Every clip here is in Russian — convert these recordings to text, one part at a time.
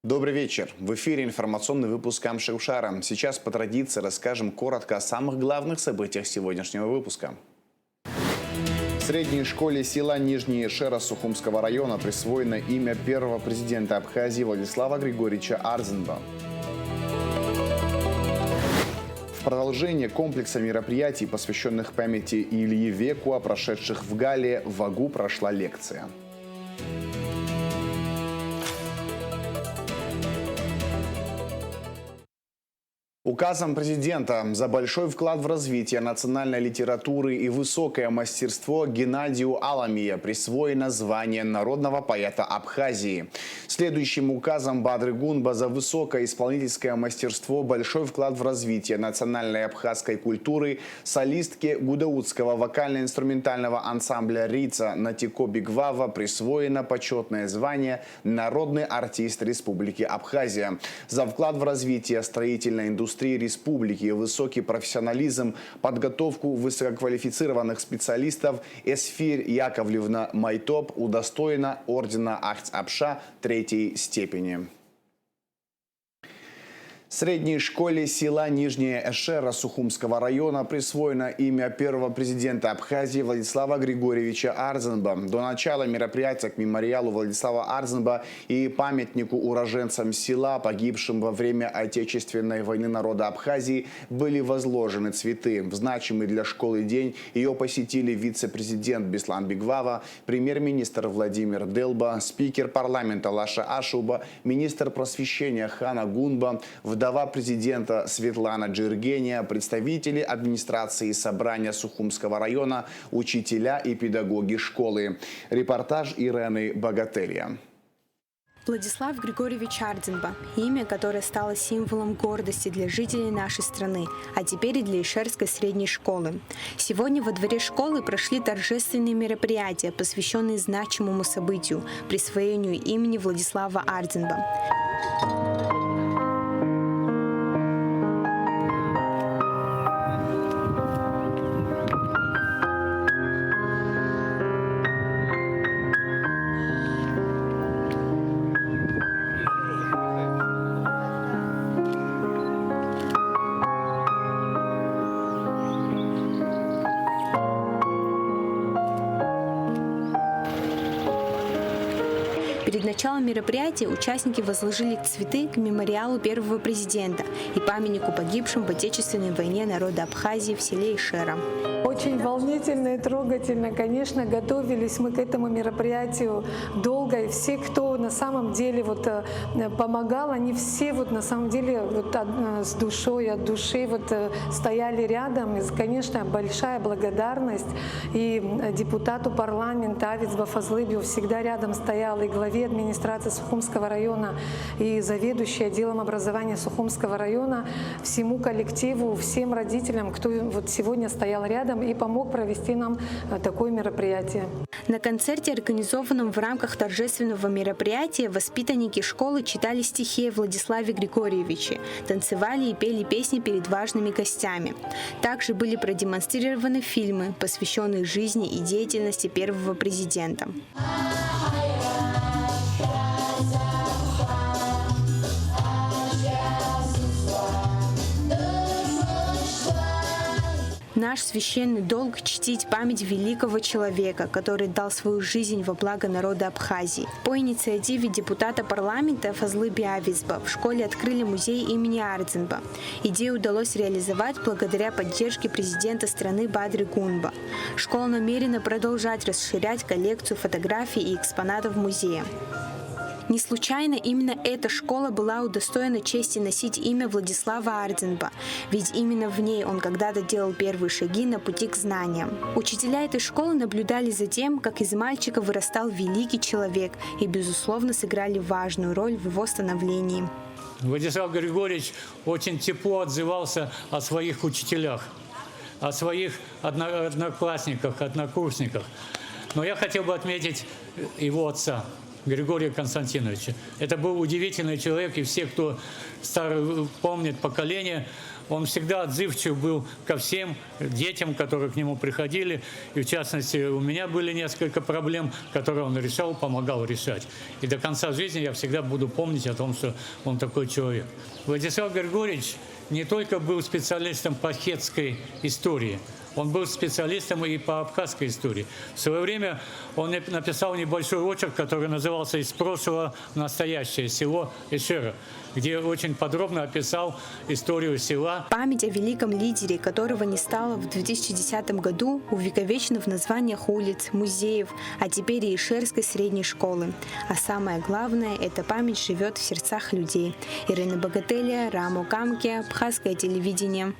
Добрый вечер. В эфире информационный выпуск Амши-Ушара. Сейчас по традиции расскажем коротко о самых главных событиях сегодняшнего выпуска. В средней школе села Нижняя Эшера Сухумского района присвоено имя первого президента Абхазии Владислава Григорьевича Арзенба. В продолжение комплекса мероприятий, посвященных памяти Ильи Векуа, прошедших в Галле, в Агу прошла лекция. Указом президента за большой вклад в развитие национальной литературы и высокое мастерство Геннадию Аламия присвоено звание народного поэта Абхазии. Следующим указом Бадры Гунба за высокое исполнительское мастерство, большой вклад в развитие национальной абхазской культуры солистке гудаутского вокально-инструментального ансамбля «Рица» Натико Бигвава присвоено почетное звание «Народный артист Республики Абхазия». За вклад в развитие строительной индустрии республики, высокий профессионализм, подготовку высококвалифицированных специалистов Эсфирь Яковлевна Майтоп удостоена ордена Ахц-Апша 3-й степени. В средней школе села Нижняя Эшера Сухумского района присвоено имя первого президента Абхазии Владислава Григорьевича Арзенба. До начала мероприятия к мемориалу Владислава Арзенба и памятнику уроженцам села, погибшим во время Отечественной войны народа Абхазии, были возложены цветы. В значимый для школы день ее посетили вице-президент Беслан Бигвава, премьер-министр Владимир Делба, спикер парламента Лаша Ашуба, министр просвещения Хана Гунба, вдова президента Светлана Джиргения, представители администрации собрания Сухумского района, учителя и педагоги школы. Репортаж Ирены Богателья. Владислав Григорьевич Арзенба – имя, которое стало символом гордости для жителей нашей страны, а теперь и для Эшерской средней школы. Сегодня во дворе школы прошли торжественные мероприятия, посвященные значимому событию – присвоению имени Владислава Арзенба. Перед началом мероприятия участники возложили цветы к мемориалу первого президента и памятнику погибшим в Отечественной войне народа Абхазии в селе Эшера. Очень волнительно и трогательно. Конечно, готовились мы к этому мероприятию долго. И все, кто на самом деле помогал, они все на самом деле с душой, от души стояли рядом. И, конечно, большая благодарность и депутату парламента Авицба Фазлыбию всегда рядом стоял, и главе администрации Сухумского района, и заведующей отделом образования Сухумского района, всему коллективу, всем родителям, кто сегодня стоял рядом и помог провести нам такое мероприятие. На концерте, организованном в рамках торжественного мероприятия, воспитанники школы читали стихи о Владиславе Григорьевиче, танцевали и пели песни перед важными гостями. Также были продемонстрированы фильмы, посвященные жизни и деятельности первого президента. Наш священный долг – чтить память великого человека, который дал свою жизнь во благо народа Абхазии. По инициативе депутата парламента Фазлыби Авицба в школе открыли музей имени Арзенба. Идею удалось реализовать благодаря поддержке президента страны Бадры Гунба. Школа намерена продолжать расширять коллекцию фотографий и экспонатов музея. Не случайно именно эта школа была удостоена чести носить имя Владислава Арзенба, ведь именно в ней он когда-то делал первые шаги на пути к знаниям. Учителя этой школы наблюдали за тем, как из мальчика вырастал великий человек и, безусловно, сыграли важную роль в его становлении. Владислав Григорьевич очень тепло отзывался о своих учителях, о своих одноклассниках, однокурсниках. Но я хотел бы отметить его отца. Григория Константиновича. Это был удивительный человек, и все, кто старый, помнит поколение, он всегда отзывчив был ко всем детям, которые к нему приходили. И в частности, у меня были несколько проблем, которые он решал, помогал решать. И до конца жизни я всегда буду помнить о том, что он такой человек. Владислав Григорьевич не только был специалистом по хетской истории, он был специалистом и по абхазской истории. В свое время он написал небольшой очерк, который назывался «Из прошлого в настоящее. Село Эшера», где очень подробно описал историю села. Память о великом лидере, которого не стало в 2010 году, увековечена в названиях улиц, музеев, а теперь и Эшерской средней школы. А самое главное, эта память живет в сердцах людей. Ирина Богателя, Рамо Камке, Абхазское телевидение.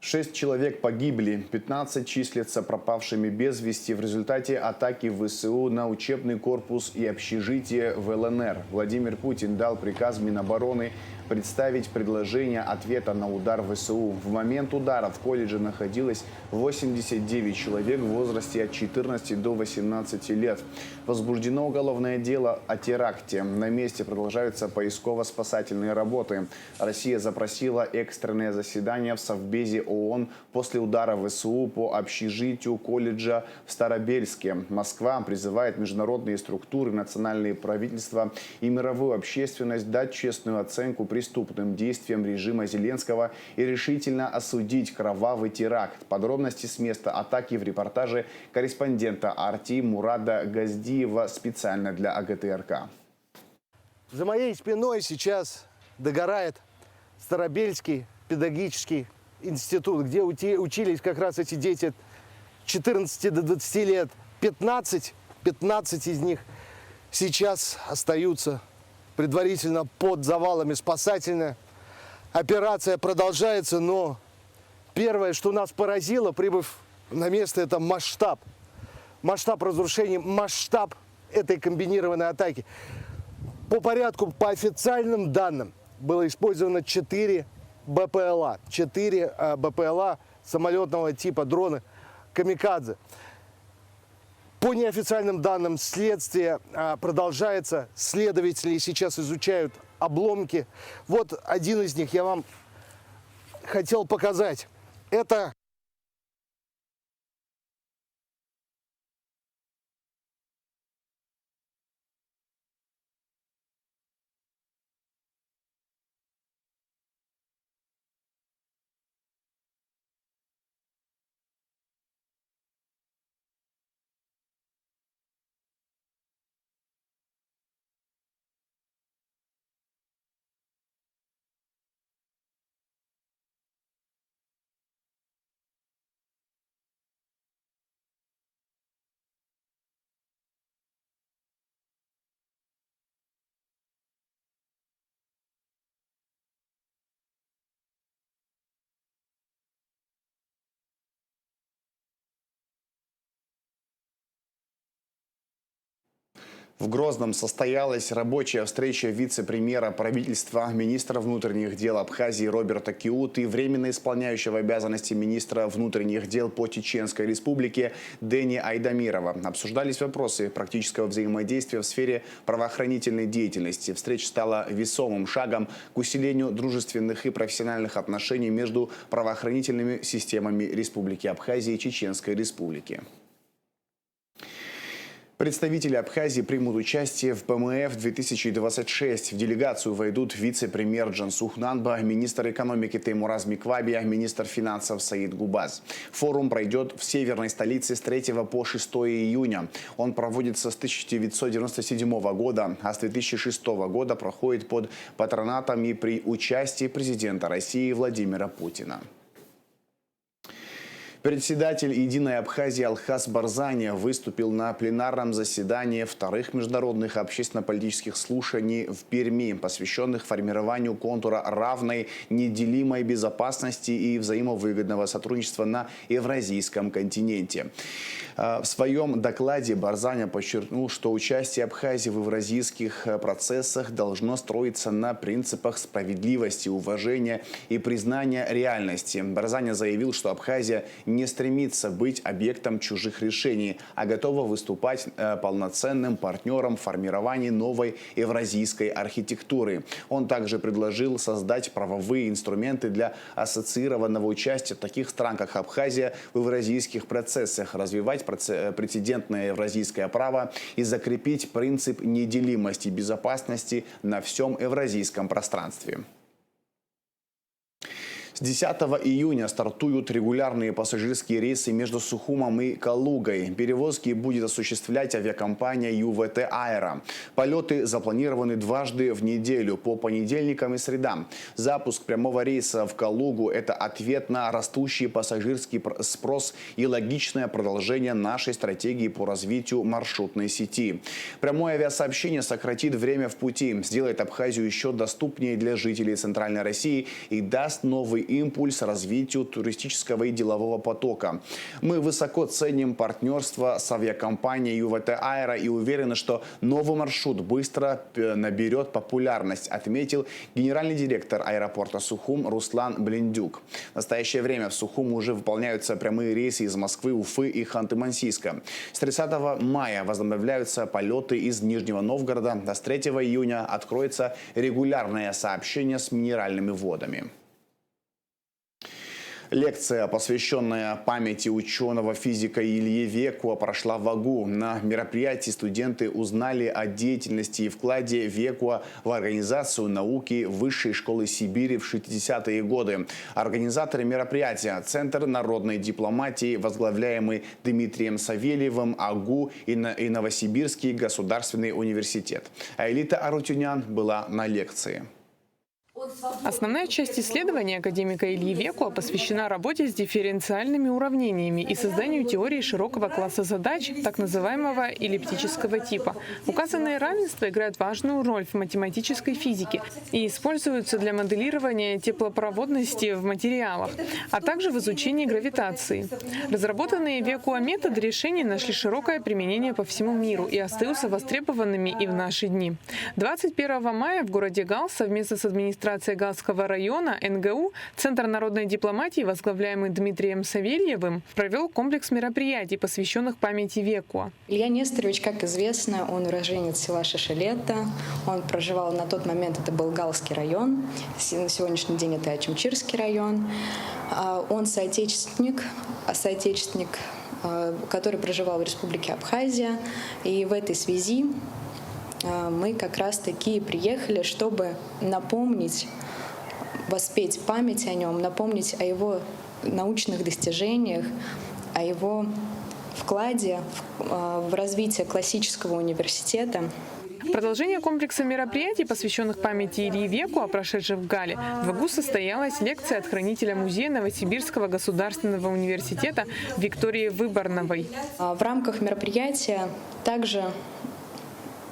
6 человек погибли, 15 числятся пропавшими без вести в результате атаки ВСУ на учебный корпус и общежитие в ЛНР. Владимир Путин дал приказ Минобороны представить предложение ответа на удар ВСУ. В момент удара в колледже находилось 89 человек в возрасте от 14 до 18 лет. Возбуждено уголовное дело о теракте. На месте продолжаются поисково-спасательные работы. Россия запросила экстренное заседание в Совбезе ООН после удара ВСУ по общежитию колледжа в Старобельске. Москва призывает международные структуры, национальные правительства и мировую общественность дать честную оценку преступным действиям режима Зеленского и решительно осудить кровавый теракт. Подробности с места атаки в репортаже корреспондента Арти Мурада Газдиева специально для АГТРК. За моей спиной сейчас догорает Старобельский педагогический институт, где учились как раз эти дети от 14 до 20 лет. 15 из них сейчас остаются предварительно под завалами. Спасательная операция продолжается, но первое, что нас поразило, прибыв на место, это масштаб. Масштаб разрушений, масштаб этой комбинированной атаки. По порядку, по официальным данным, было использовано 4 БПЛА. 4 БПЛА самолетного типа, дроны «Камикадзе». По неофициальным данным, следствие продолжается. Следователи сейчас изучают обломки. Вот один из них я вам хотел показать. Это В Грозном состоялась рабочая встреча вице-премьера правительства, министра внутренних дел Абхазии Роберта Киуты и временно исполняющего обязанности министра внутренних дел по Чеченской Республике Дэни Айдамирова. Обсуждались вопросы практического взаимодействия в сфере правоохранительной деятельности. Встреча стала весомым шагом к усилению дружественных и профессиональных отношений между правоохранительными системами Республики Абхазии и Чеченской Республики. Представители Абхазии примут участие в ПМФ-2026. В делегацию войдут вице-премьер Джансух Нанба, министр экономики Теймураз Миквабия, министр финансов Саид Губаз. Форум пройдет в северной столице с 3 по 6 июня. Он проводится с 1997 года, а с 2006 года проходит под патронатом и при участии президента России Владимира Путина. Председатель «Единой Абхазии» Алхас Барзани выступил на пленарном заседании вторых международных общественно-политических слушаний в Перми, посвященных формированию контура равной, неделимой безопасности и взаимовыгодного сотрудничества на Евразийском континенте. В своем докладе Барзани подчеркнул, что участие Абхазии в евразийских процессах должно строиться на принципах справедливости, уважения и признания реальности. Барзани заявил, что Абхазия не стремится быть объектом чужих решений, а готова выступать полноценным партнером в формировании новой евразийской архитектуры. Он также предложил создать правовые инструменты для ассоциированного участия таких стран, как Абхазия, в евразийских процессах, развивать прецедентное евразийское право и закрепить принцип неделимости и безопасности на всем евразийском пространстве. С 10 июня стартуют регулярные пассажирские рейсы между Сухумом и Калугой. Перевозки будет осуществлять авиакомпания ЮВТ «Аэро». Полеты запланированы дважды в неделю, по понедельникам и средам. Запуск прямого рейса в Калугу – это ответ на растущий пассажирский спрос и логичное продолжение нашей стратегии по развитию маршрутной сети. Прямое авиасообщение сократит время в пути, сделает Абхазию еще доступнее для жителей Центральной России и даст новый импульс развитию туристического и делового потока. Мы высоко ценим партнерство с авиакомпанией ЮВТ «Аэро» и уверены, что новый маршрут быстро наберет популярность, отметил генеральный директор аэропорта Сухум Руслан Блиндюк. В настоящее время в Сухум уже выполняются прямые рейсы из Москвы, Уфы и Ханты-Мансийска. С 30 мая возобновляются полеты из Нижнего Новгорода. С 3 июня откроется регулярное сообщение с минеральными водами. Лекция, посвященная памяти ученого-физика Ильи Векуа, прошла в Агу. На мероприятии студенты узнали о деятельности и вкладе Векуа в организацию науки Высшей школы Сибири в 60-е годы. Организаторы мероприятия – Центр народной дипломатии, возглавляемый Дмитрием Савельевым, АГУ и Новосибирский государственный университет. Аэлита Арутюнян была на лекции. Основная часть исследования академика Ильи Векуа посвящена работе с дифференциальными уравнениями и созданию теории широкого класса задач, так называемого эллиптического типа. Указанные равенства играют важную роль в математической физике и используются для моделирования теплопроводности в материалах, а также в изучении гравитации. Разработанные Векуа методы решений нашли широкое применение по всему миру и остаются востребованными и в наши дни. 21 мая в городе Гал совместно с администрацией Галского района НГУ Центр народной дипломатии, возглавляемый Дмитрием Савельевым, провел комплекс мероприятий, посвященных памяти Векуа. Илья Несторович, как известно, он уроженец села Шишелета. Он проживал на тот момент, это был Галский район, на сегодняшний день это Ачимчирский район. Он соотечественник, который проживал в республике Абхазия. И в этой связи мы как раз-таки приехали, чтобы напомнить, воспеть память о нем, напомнить о его научных достижениях, о его вкладе в развитие классического университета. В продолжение комплекса мероприятий, посвященных памяти Ильи Векуа, прошедших в Гале, в АГУ состоялась лекция от хранителя музея Новосибирского государственного университета Виктории Выборновой. В рамках мероприятия также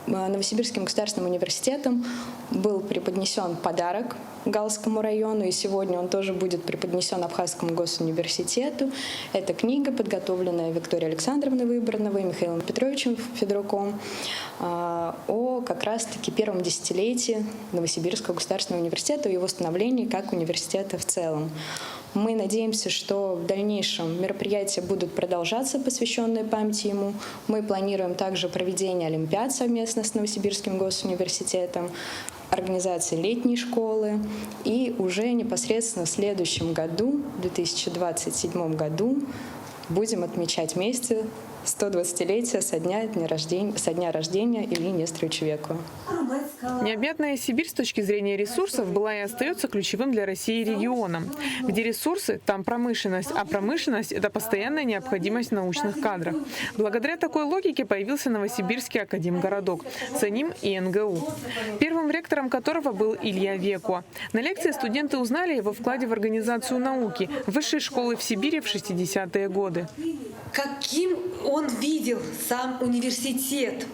Новосибирским государственным университетом был преподнесен подарок Галскому району, и сегодня он тоже будет преподнесен Абхазскому госуниверситету. Это книга, подготовленная Викторией Александровной Выборновой и Михаилом Петровичем Федоруком о как раз-таки первом десятилетии Новосибирского государственного университета и его становлении как университета в целом. Мы надеемся, что в дальнейшем мероприятия будут продолжаться, посвященные памяти ему. Мы планируем также проведение олимпиад совместно с Новосибирским госуниверситетом, организации летней школы. И уже непосредственно в следующем году, в 2027 году, будем отмечать вместе 120-летие со дня рождения Ильи Несторовича Векуа. Необъятная Сибирь с точки зрения ресурсов была и остается ключевым для России регионом. Где ресурсы, там промышленность, а промышленность – это постоянная необходимость в научных кадрах. Благодаря такой логике появился Новосибирский академгородок, за ним и НГУ, первым ректором которого был Илья Векуа. На лекции студенты узнали о его вкладе в организацию науки Высшей школы в Сибири в 60-е годы. Каким он видел сам университет?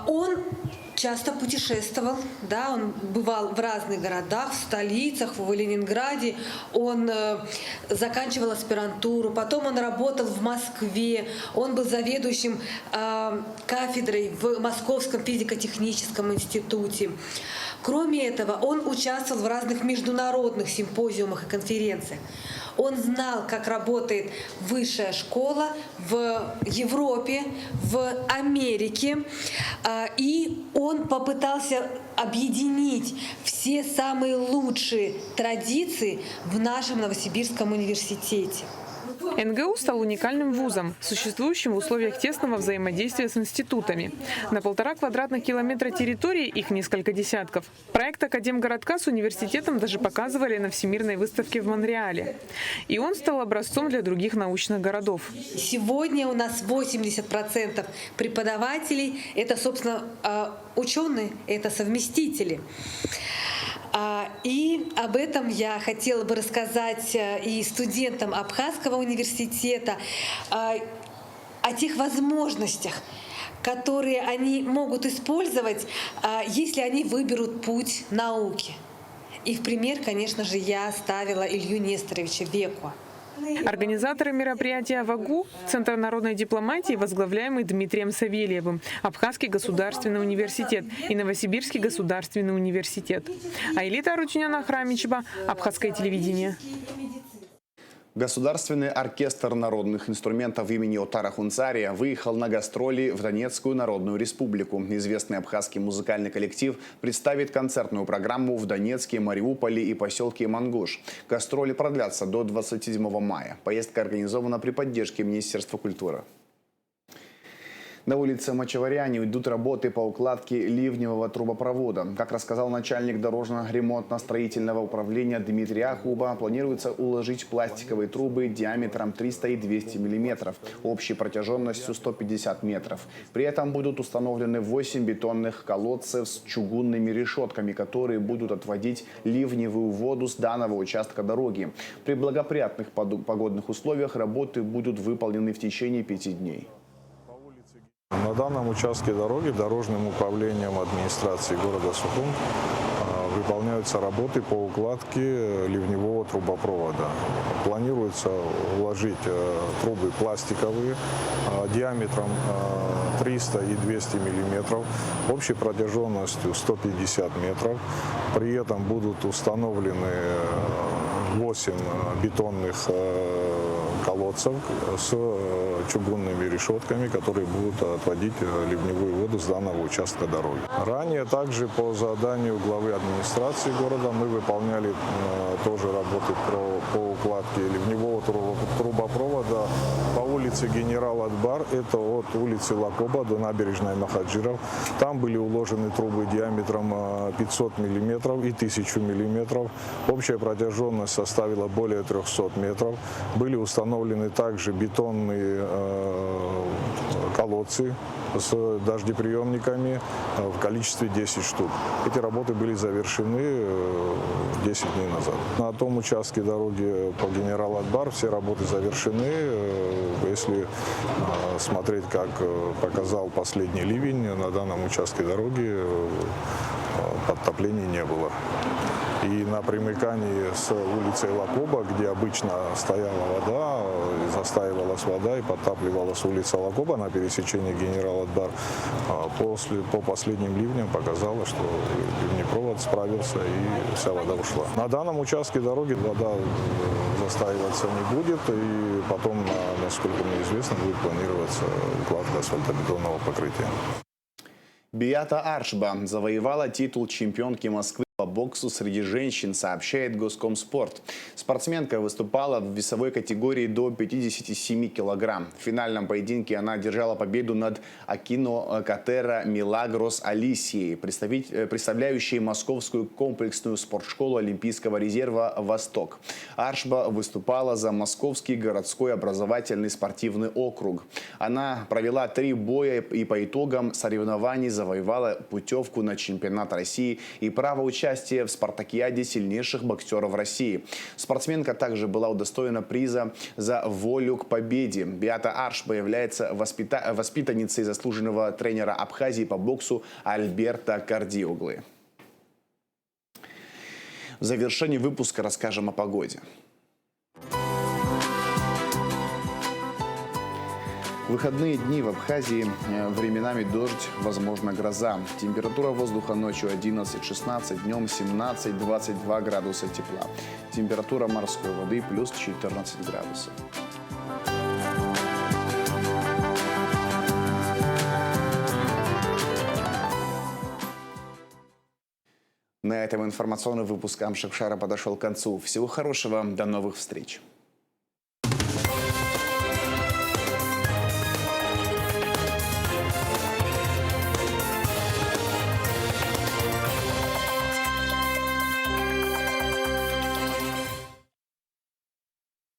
Он часто путешествовал, да, он бывал в разных городах, в столицах, в Ленинграде, он заканчивал аспирантуру, потом он работал в Москве, он был заведующим кафедрой в Московском физико-техническом институте. Кроме этого, он участвовал в разных международных симпозиумах и конференциях. Он знал, как работает высшая школа в Европе, в Америке, и он попытался объединить все самые лучшие традиции в нашем Новосибирском университете. НГУ стал уникальным вузом, существующим в условиях тесного взаимодействия с институтами. На 1,5 квадратных километра территории, их несколько десятков. Проект Академгородка с университетом даже показывали на Всемирной выставке в Монреале. И он стал образцом для других научных городов. Сегодня у нас 80% преподавателей – это, собственно, ученые, это совместители. И об этом я хотела бы рассказать и студентам Абхазского университета, о тех возможностях, которые они могут использовать, если они выберут путь науки. И в пример, конечно же, я ставила Илью Несторовича Векуа. Организаторы мероприятия в АГУ – Центр народной дипломатии, возглавляемый Дмитрием Савельевым, Абхазский государственный университет и Новосибирский государственный университет. Аэлита Арутюняна-Храмичева, Абхазское телевидение. Государственный оркестр народных инструментов имени Отара Хунцария выехал на гастроли в Донецкую Народную Республику. Известный абхазский музыкальный коллектив представит концертную программу в Донецке, Мариуполе и поселке Мангуш. Гастроли продлятся до 27 мая. Поездка организована при поддержке Министерства культуры. На улице Мачаваряне идут работы по укладке ливневого трубопровода. Как рассказал начальник дорожно-ремонтно-строительного управления Дмитрий Ахуба, планируется уложить пластиковые трубы диаметром 300 и 200 мм, общей протяженностью 150 метров. При этом будут установлены 8 бетонных колодцев с чугунными решетками, которые будут отводить ливневую воду с данного участка дороги. При благоприятных погодных условиях работы будут выполнены в течение 5 дней. На данном участке дороги дорожным управлением администрации города Сухум выполняются работы по укладке ливневого трубопровода. Планируется уложить трубы пластиковые диаметром 300 и 200 миллиметров, общей протяженностью 150 метров. При этом будут установлены 8 бетонных колодцев с чугунными решетками, которые будут отводить ливневую воду с данного участка дороги. Ранее также по заданию главы администрации города мы выполняли тоже работы по укладке ливневого трубопровода по улице Генерал Атбар, это от улицы Лакоба до набережной Махаджиров. Там были уложены трубы диаметром 500 мм и 1000 мм. Общая протяженность составила более 300 метров. Были установлены также бетонные колодцы с дождеприемниками в количестве 10 штук. Эти работы были завершены 10 дней назад. На том участке дороги по Генерал Атбар все работы завершены. Если смотреть, как показал последний ливень, на данном участке дороги подтоплений не было. И на примыкании с улицей Лакоба, где обычно стояла вода, застаивалась вода и подтапливалась улица Лакоба на пересечении Генерал Атбар, по последним ливням показало, что ливнепровод справился и вся вода ушла. На данном участке дороги вода застаиваться не будет, и потом, насколько мне известно, будет планироваться укладка асфальтобетонного покрытия. Биата Аршба завоевала титул чемпионки Москвы по боксу среди женщин, сообщает Госкомспорт. Спортсменка выступала в весовой категории до 57 килограмм. В финальном поединке она одержала победу над Акино Катера Милагрос Алисией, представляющей Московскую комплексную спортшколу Олимпийского резерва «Восток». Аршба выступала за Московский городской образовательный спортивный округ. Она провела 3 боя и по итогам соревнований завоевала путевку на чемпионат России и право участия в спартакиаде сильнейших боксеров России. Спортсменка также была удостоена приза за волю к победе. Биата Аршба является воспитанницей заслуженного тренера Абхазии по боксу Альберта Кардиоглы. В завершении выпуска расскажем о погоде. В выходные дни в Абхазии временами дождь, возможно гроза. Температура воздуха ночью 11-16, днем 17-22 градуса тепла. Температура морской воды плюс 14 градусов. На этом информационный выпуск Амшакшара подошел к концу. Всего хорошего, до новых встреч.